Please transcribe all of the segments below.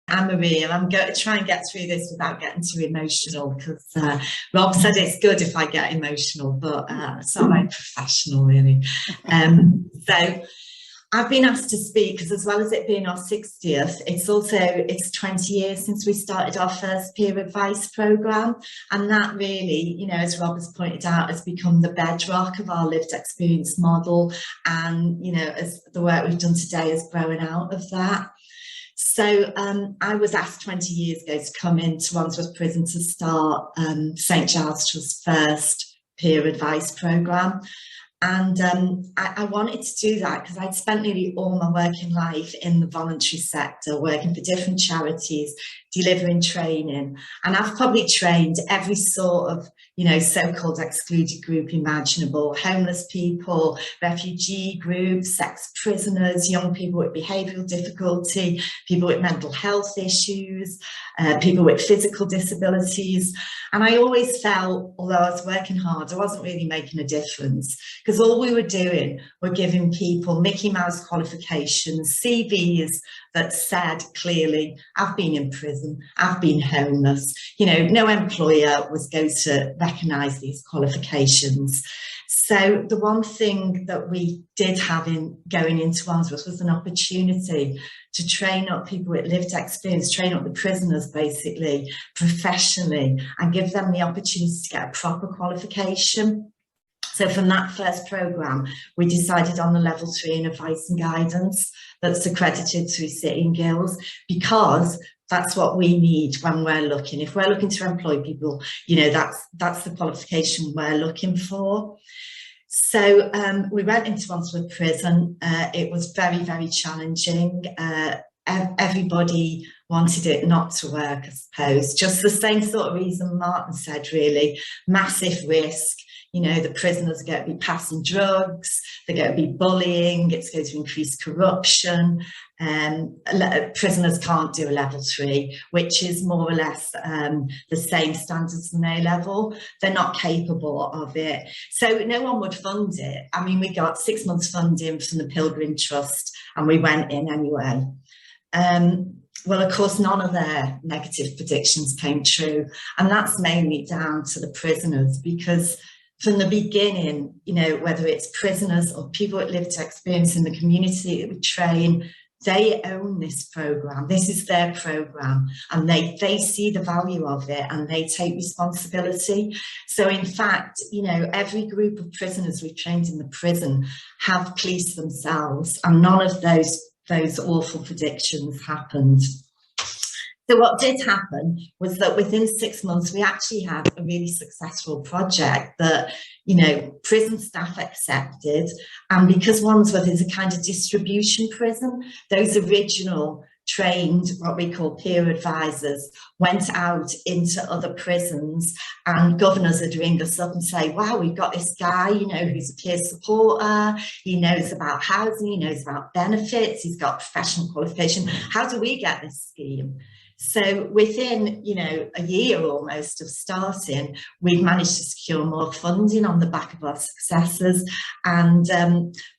I'm Maria. I'm going to try and get through this without getting too emotional because Rob said it's good if I get emotional, but it's not very professional, really. So I've been asked to speak because, as well as it being our 60th, it's 20 years since we started our first peer advice programme, and that really, you know, as Rob has pointed out, has become the bedrock of our lived experience model, and you know, as the work we've done today is growing out of that. So I was asked 20 years ago to come into Wandsworth Prison to start St Giles Trust's first peer advice programme. And I wanted to do that because I'd spent nearly all my working life in the voluntary sector, working for different charities, delivering training. And I've probably trained every sort of, you know, so-called excluded group imaginable: homeless people, refugee groups, sex prisoners, young people with behavioural difficulty, people with mental health issues, people with physical disabilities. And I always felt, although I was working hard, I wasn't really making a difference, because all we were doing were giving people Mickey Mouse qualifications, CVs that said clearly, I've been in prison, I've been homeless. You know, no employer was going to recognise these qualifications. So the one thing that we did have in going into Wandsworth was an opportunity to train up people with lived experience, train up the prisoners basically professionally, and give them the opportunity to get a proper qualification. So from that first programme, we decided on the level 3 in advice and guidance that's accredited through St Giles, because that's what we need when we're looking. If we're looking to employ people, you know, that's the qualification we're looking for. So we went into Wandsworth Prison. It was very, very challenging. Everybody wanted it not to work, I suppose. Just the same sort of reason Martin said, really. Massive risk. You know, the prisoners are going to be passing drugs, they're going to be bullying, it's going to increase corruption. Prisoners can't do a level 3, which is more or less the same standards as an A level. They're not capable of it. So no one would fund it. I mean, we got 6 months funding from the Pilgrim Trust and we went in anyway. Well, of course, none of their negative predictions came true. And that's mainly down to the prisoners, because from the beginning, you know, whether it's prisoners or people with lived experience in the community that we train, they own this programme. This is their programme, and they see the value of it and they take responsibility. So in fact, you know, every group of prisoners we've trained in the prison have policed themselves, and none of those awful predictions happened. So what did happen was that within 6 months, we actually had a really successful project that, you know, prison staff accepted. And because Wandsworth is a kind of distribution prison, those original trained, what we call peer advisors, went out into other prisons, and governors would ring us up and say, wow, we've got this guy, you know, who's a peer supporter, he knows about housing, he knows about benefits, he's got professional qualification. How do we get this scheme? So within, you know, a year almost of starting, we've managed to secure more funding on the back of our successes. And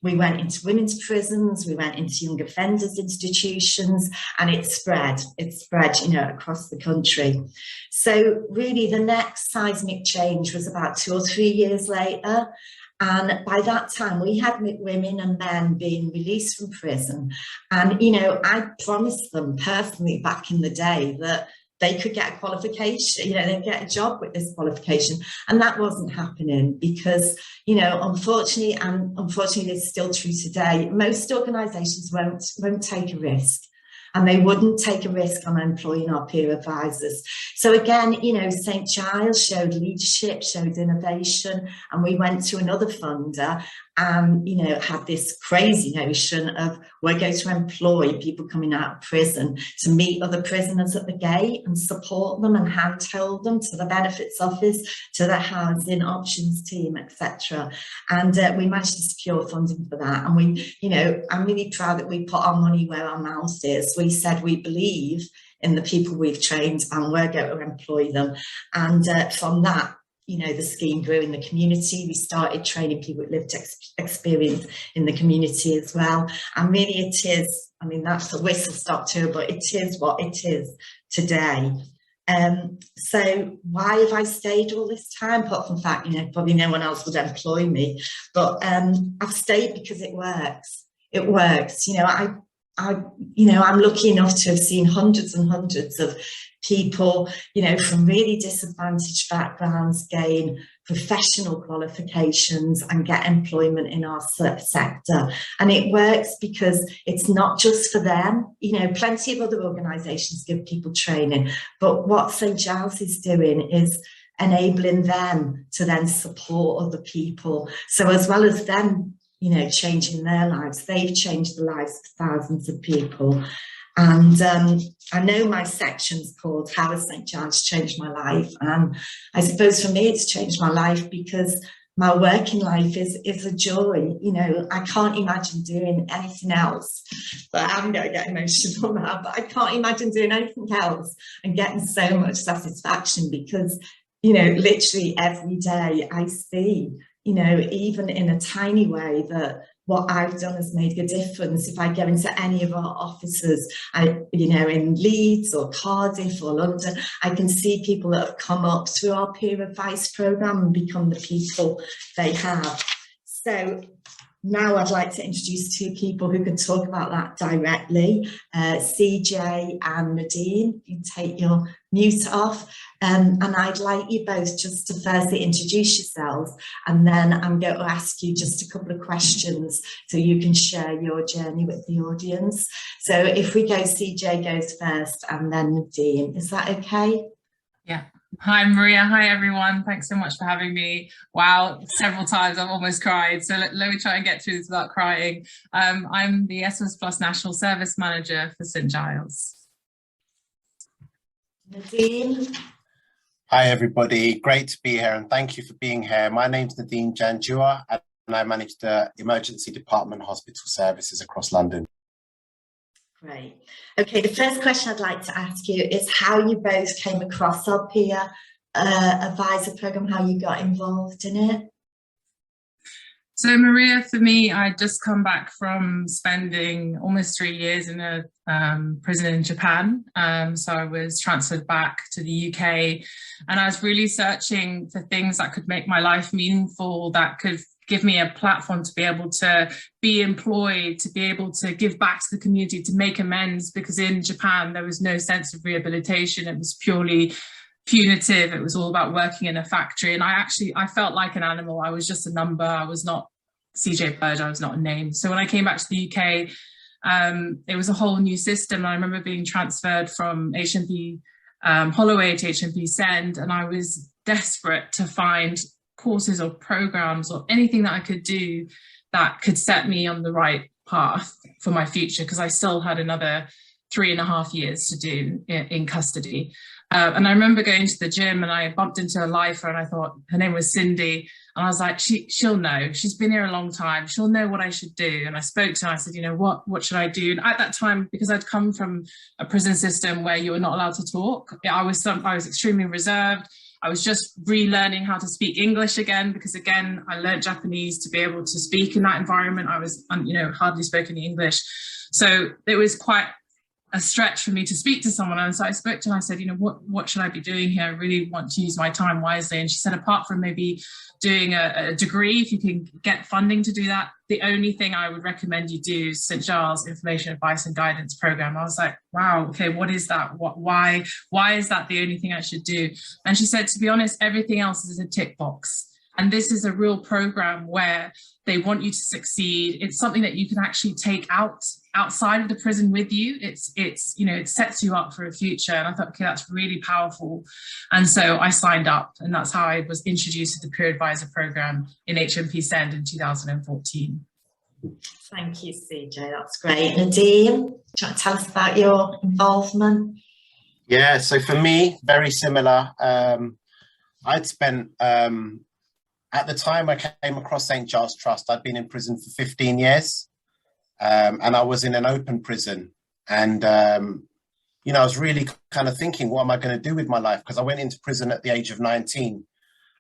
we went into women's prisons, we went into young offenders institutions, and it spread, you know, across the country. So really the next seismic change was about 2 or 3 years later. And by that time, we had women and men being released from prison. And, you know, I promised them personally back in the day that they could get a qualification, you know, they'd get a job with this qualification. And that wasn't happening because, you know, unfortunately, and unfortunately it's still true today, most organisations won't take a risk. And they wouldn't take a risk on employing our peer advisors. So again, you know, St Giles showed leadership, showed innovation, and we went to another funder and, you know, had this crazy notion of we're going to employ people coming out of prison to meet other prisoners at the gate and support them and handhold them to the benefits office, to the housing options team, etc. And we managed to secure funding for that. And we, you know, I'm really proud that we put our money where our mouth is. We said we believe in the people we've trained and we're going to employ them. And from that, the scheme grew in the community. We started training people with lived experience in the community as well. And really it is, I mean, that's a whistle stop tour, but it is what it is today. So why have I stayed all this time? Apart from the fact, probably no one else would employ me, but I've stayed because it works. It works. I'm lucky enough to have seen hundreds and hundreds of people, from really disadvantaged backgrounds gain professional qualifications and get employment in our sector. And it works because it's not just for them. Plenty of other organisations give people training, but what St Giles is doing is enabling them to then support other people. So as well as them changing their lives, they've changed the lives of thousands of people. And I know my section's called How Has St Giles Changed My Life? And I suppose for me it's changed my life because my working life is a joy. I can't imagine doing anything else. But I'm going to get emotional now, but I can't imagine doing anything else and getting so much satisfaction because, literally every day I see, even in a tiny way, that what I've done has made a difference. If I go into any of our offices, in Leeds or Cardiff or London, I can see people that have come up through our peer advice programme and become the people they have. So now I'd like to introduce two people who can talk about that directly, CJ and Nadeem. You can take your mute off. And I'd like you both just to firstly introduce yourselves, and then I'm going to ask you just a couple of questions so you can share your journey with the audience. So if we go, CJ goes first and then Nadeem, is that okay? Yeah. Hi Maria, hi everyone. Thanks so much for having me. Wow, several times I've almost cried. So let me try and get through this without crying. I'm the Essence Plus National Service Manager for St Giles. Nadeem. Hi everybody, great to be here and thank you for being here. My name's Nadeem Janjua and I manage the Emergency Department Hospital Services across London. Great. Okay, the first question I'd like to ask you is how you both came across our peer advisor programme, how you got involved in it. So Maria, for me, I'd just come back from spending almost 3 years in a prison in Japan. So I was transferred back to the UK and I was really searching for things that could make my life meaningful, that could give me a platform to be able to be employed, to be able to give back to the community, to make amends, because in Japan there was no sense of rehabilitation. It was purely punitive. It was all about working in a factory. And I felt like an animal. I was just a number. I was not CJ Burge. I was not a name. So when I came back to the UK, it was a whole new system. I remember being transferred from HMP Holloway to HMP Send, and I was desperate to find courses or programs or anything that I could do that could set me on the right path for my future, because I still had another 3.5 years to do in custody. And I remember going to the gym and I bumped into a lifer and I thought her name was Cindy. And I was like, she'll know. She's been here a long time. She'll know what I should do. And I spoke to her. I said, what should I do? And at that time, because I'd come from a prison system where you were not allowed to talk, I was extremely reserved. I was just relearning how to speak English again, because again, I learned Japanese to be able to speak in that environment. I was, hardly spoke any English. So it was quite a stretch for me to speak to someone. And so I spoke to her and I said, what should I be doing here? I really want to use my time wisely. And she said, apart from maybe doing a degree, if you can get funding to do that, the only thing I would recommend you do is St Giles Information Advice and Guidance Programme. I was like, wow, okay, what is that? Why is that the only thing I should do? And she said, to be honest, everything else is a tick box. And this is a real program where they want you to succeed. It's something that you can actually take outside of the prison with you. It sets you up for a future. And I thought, okay, that's really powerful. And so I signed up, and that's how I was introduced to the peer advisor program in HMP Send in 2014. Thank you, CJ. That's great. Nadeem, do you want to tell us about your involvement? Yeah, so for me, very similar. I'd spent at the time I came across St Giles Trust, I'd been in prison for 15 years and I was in an open prison. And, I was really kind of thinking, what am I going to do with my life? Because I went into prison at the age of 19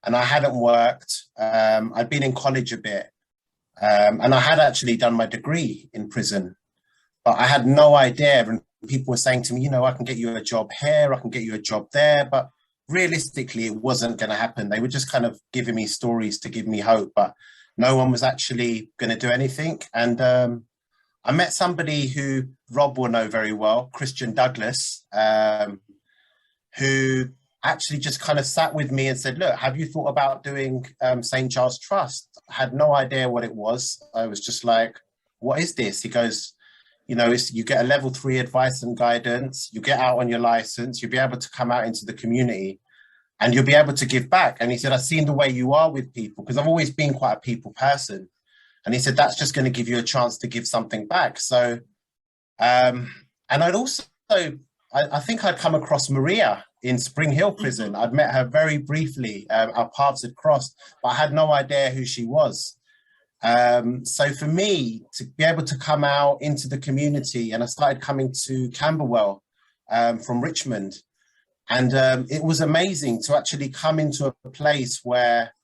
and I hadn't worked. I'd been in college a bit, and I had actually done my degree in prison, but I had no idea. And people were saying to me, you know, I can get you a job here, I can get you a job there, but realistically, it wasn't going to happen. They were just kind of giving me stories to give me hope, but no one was actually going to do anything. And I met somebody who Rob will know very well, Christian Douglas, who actually just kind of sat with me and said, look, have you thought about doing St Giles Trust? I had no idea what it was. I was just like, what is this? He goes, you know, you get a level 3 advice and guidance, you get out on your license, you'll be able to come out into the community and you'll be able to give back. And he said, I've seen the way you are with people, because I've always been quite a people person. And he said, that's just going to give you a chance to give something back. So, and I'd also, I think I'd come across Maria in Spring Hill prison. I'd met her very briefly. Our paths had crossed, but I had no idea who she was. So for me to be able to come out into the community, and I started coming to Camberwell from Richmond, and it was amazing to actually come into a place where,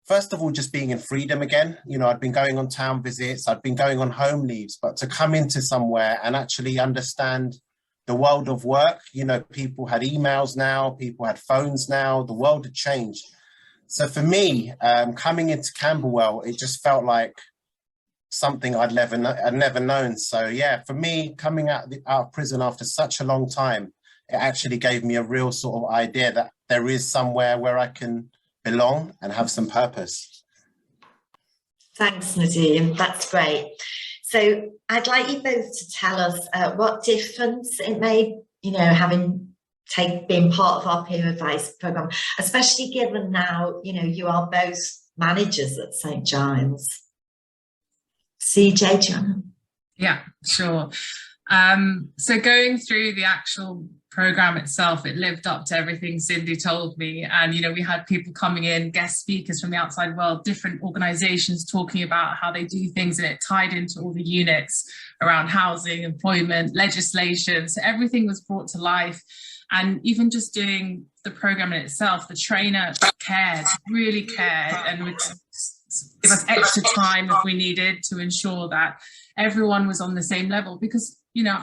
first of all, just being in freedom again. You know, I'd been going on town visits, I'd been going on home leaves, but to come into somewhere and actually understand the world of work. You know, people had emails now, people had phones now, the world had changed. So for me, coming into Camberwell, it just felt like something I'd never known. So yeah, for me, coming out of prison after such a long time, it actually gave me a real sort of idea that there is somewhere where I can belong and have some purpose. Thanks, Nadeem. That's great. So I'd like you both to tell us what difference it made, you know, being part of our peer advice programme, especially given now, you know, you are both managers at St Giles. CJ, do you want to? Yeah, sure. So going through the actual programme itself, it lived up to everything Cindy told me. And, you know, we had people coming in, guest speakers from the outside world, different organisations talking about how they do things, and it tied into all the units around housing, employment, legislation. So everything was brought to life. And even just doing the programme in itself, the trainer cared, really cared, and would give us extra time if we needed to ensure that everyone was on the same level. Because, you know,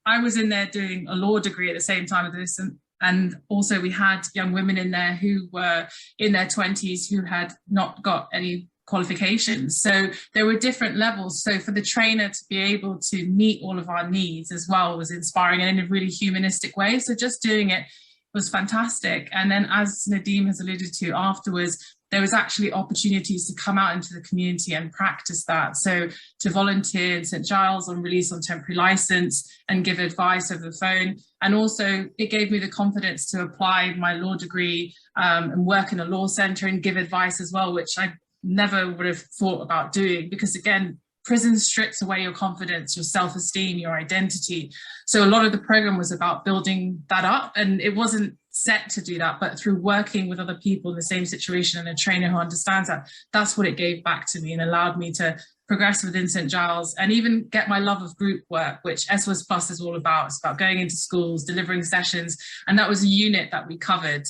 I was in there doing a law degree at the same time as this, and also we had young women in there who were in their 20s who had not got any qualifications. So there were different levels. So for the trainer to be able to meet all of our needs as well was inspiring, and in a really humanistic way. So just doing it was fantastic. And then, as Nadeem has alluded to afterwards, there was actually opportunities to come out into the community and practice that. So to volunteer in St Giles on release on temporary licence and give advice over the phone. And also it gave me the confidence to apply my law degree and work in a law centre and give advice as well, which I never would have thought about doing, because again, prison strips away your confidence, your self-esteem, your identity. So a lot of the program was about building that up, and it wasn't set to do that, but through working with other people in the same situation and a trainer who understands that, that's what it gave back to me and allowed me to progress within St Giles and even get my love of group work, which SOS Plus is all about. It's about going into schools, delivering sessions, and that was a unit that we covered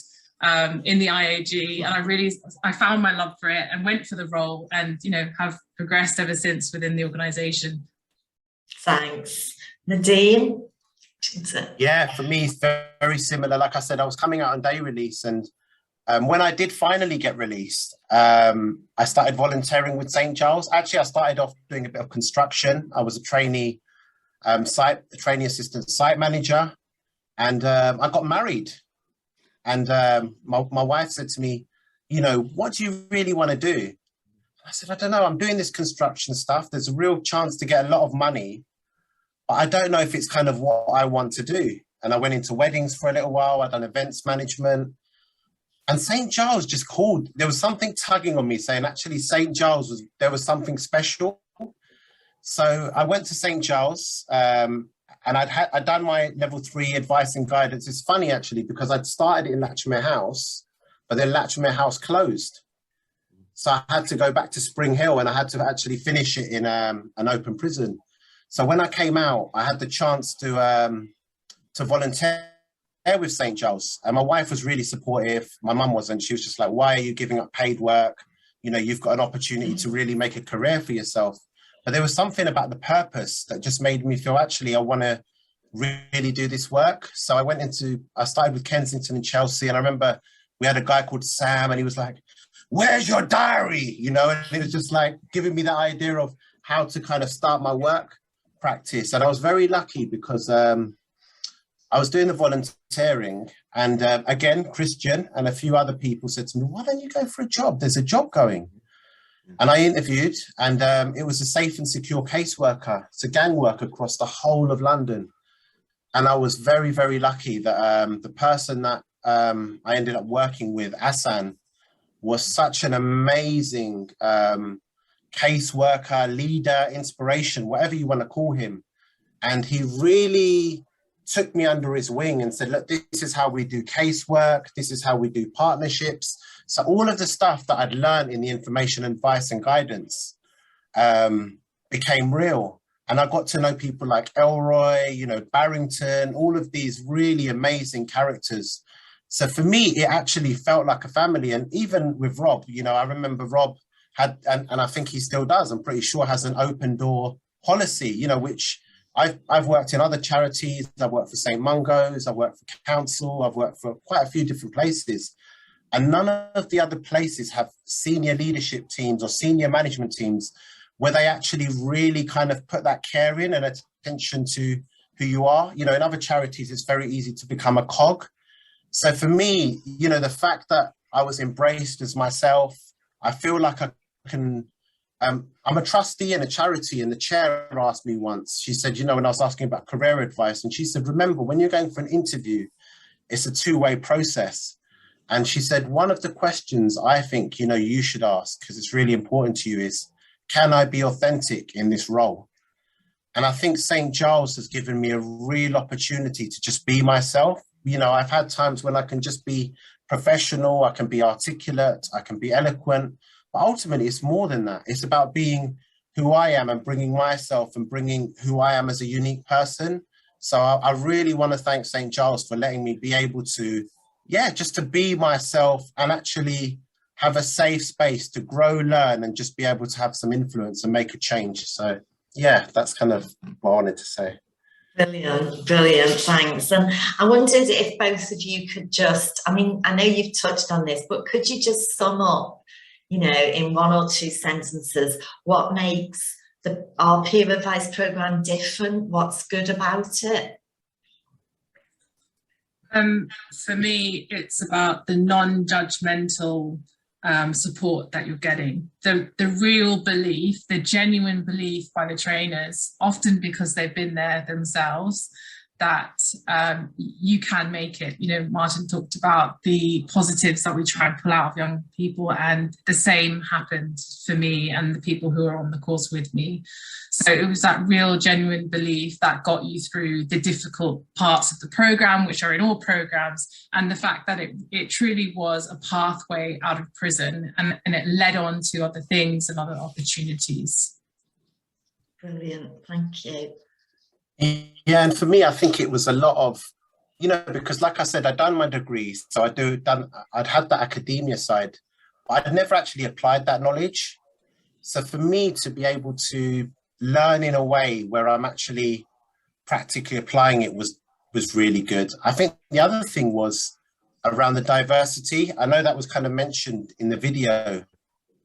in the IAG, and I found my love for it and went for the role, and you know, have progressed ever since within the organisation. Thanks. Nadeem? Yeah, for me, it's very similar. Like I said, I was coming out on day release, and when I did finally get released, I started volunteering with St Giles. Actually, I started off doing a bit of construction. I was a trainee trainee assistant site manager, and I got married. And my wife said to me, you know, what do you really want to do? I said, I don't know. I'm doing this construction stuff. There's a real chance to get a lot of money, but I don't know if it's kind of what I want to do. And I went into weddings for a little while. I'd done events management. And St Giles just called. There was something tugging on me saying, actually, St Giles, there was something special. So I went to St Giles, and I'd done my level 3 advice and guidance. It's funny, actually, because I'd started in Latchmere House, but then Latchmere House closed. So I had to go back to Spring Hill, and I had to actually finish it in an open prison. So when I came out, I had the chance to volunteer with St Giles, and my wife was really supportive. My mum wasn't. She was just like, why are you giving up paid work? You know, you've got an opportunity to really make a career for yourself. But there was something about the purpose that just made me feel, actually, I want to really do this work. So I started with Kensington and Chelsea, and I remember we had a guy called Sam, and he was like, where's your diary? You know, and it was just like giving me that idea of how to kind of start my work practice. And I was very lucky because I was doing the volunteering, and again, Christian and a few other people said to me, why don't you go for a job? There's a job going. And I interviewed, and it was a safe and secure caseworker. It's a gang work across the whole of London. And I was very, very lucky that the person that I ended up working with, Asan, was such an amazing caseworker, leader, inspiration, whatever you want to call him. And he really took me under his wing and said, look, this is how we do casework. This is how we do partnerships. So all of the stuff that I'd learned in the information, advice and guidance became real. And I got to know people like Elroy, you know, Barrington, all of these really amazing characters. So for me, it actually felt like a family. And even with Rob, you know, I remember Rob had, and I think he still does, I'm pretty sure, has an open door policy, you know, which I've worked in other charities. I've worked for St Mungo's, I've worked for council, I've worked for quite a few different places. And none of the other places have senior leadership teams or senior management teams where they actually really kind of put that care in and attention to who you are. You know, in other charities, it's very easy to become a cog. So for me, you know, the fact that I was embraced as myself, I feel like I can, I'm a trustee in a charity, and the chair asked me once, she said, you know, when I was asking about career advice, and she said, remember, when you're going for an interview, it's a two-way process. And she said, one of the questions I think, you know, you should ask, because it's really important to you, is, can I be authentic in this role? And I think St Giles has given me a real opportunity to just be myself. You know, I've had times when I can just be professional, I can be articulate, I can be eloquent, but ultimately it's more than that. It's about being who I am and bringing myself and bringing who I am as a unique person. So I really want to thank St Giles for letting me be able to, yeah, just to be myself and actually have a safe space to grow, learn, and just be able to have some influence and make a change. So yeah, that's kind of what I wanted to say. Brilliant, brilliant, thanks. And I wondered if both of you could just, I mean, I know you've touched on this, but could you just sum up, you know, in one or two sentences, what makes our peer advice programme different? What's good about it? For me, it's about the non-judgmental support that you're getting. The real belief, the genuine belief by the trainers, often because they've been there themselves, that you can make it. You know, Martin talked about the positives that we try and pull out of young people, and the same happened for me and the people who are on the course with me. So it was that real genuine belief that got you through the difficult parts of the programme, which are in all programmes, and the fact that it truly was a pathway out of prison, and it led on to other things and other opportunities. Brilliant, thank you. Yeah, and for me, I think it was a lot of, you know, because like I said, I'd done my degrees, so I'd had that academia side, but I'd never actually applied that knowledge. So for me to be able to learn in a way where I'm actually practically applying it was really good. I think the other thing was around the diversity. I know that was kind of mentioned in the video,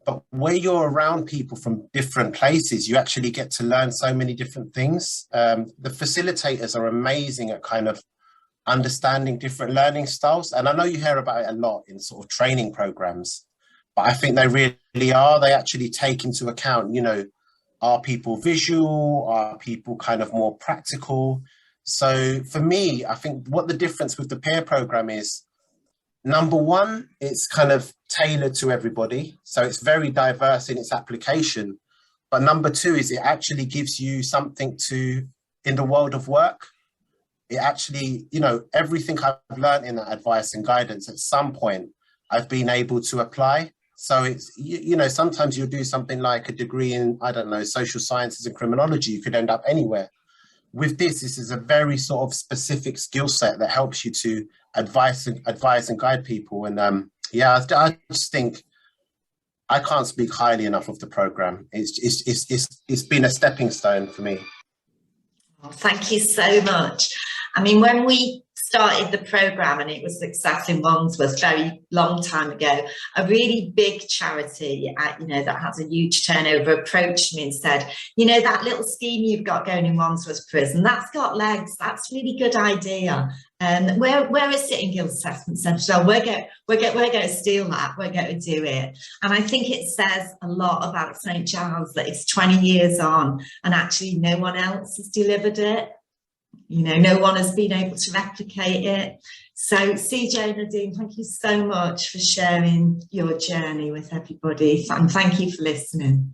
but where you're around people from different places, you actually get to learn so many different things. The facilitators are amazing at kind of understanding different learning styles. And I know you hear about it a lot in sort of training programs, but I think they really are. They actually take into account, you know, are people visual? Are people kind of more practical? So for me, I think what the difference with the peer program is, number one, it's kind of tailored to everybody. So it's very diverse in its application. But number two is it actually gives you something to, in the world of work, it actually, you know, everything I've learned in that advice and guidance at some point, I've been able to apply. So it's, you know, sometimes you'll do something like a degree in, I don't know, social sciences and criminology, you could end up anywhere. with this is a very sort of specific skill set that helps you to advise and guide people. And yeah, I just think I can't speak highly enough of the program. It's been a stepping stone for me. Oh, thank you so much. I mean, when we started the program, and it was Success in Wandsworth very long time ago, a really big charity, that has a huge turnover, approached me and said, that little scheme you've got going in Wandsworth Prison, that's got legs, that's a really good idea. Where is St Giles Assessment Centre? So we're going to steal that, we're going to do it. And I think it says a lot about St Giles that it's 20 years on and actually no one else has delivered it. No one has been able to replicate it. So CJ and Nadeem, thank you so much for sharing your journey with everybody, and thank you for listening.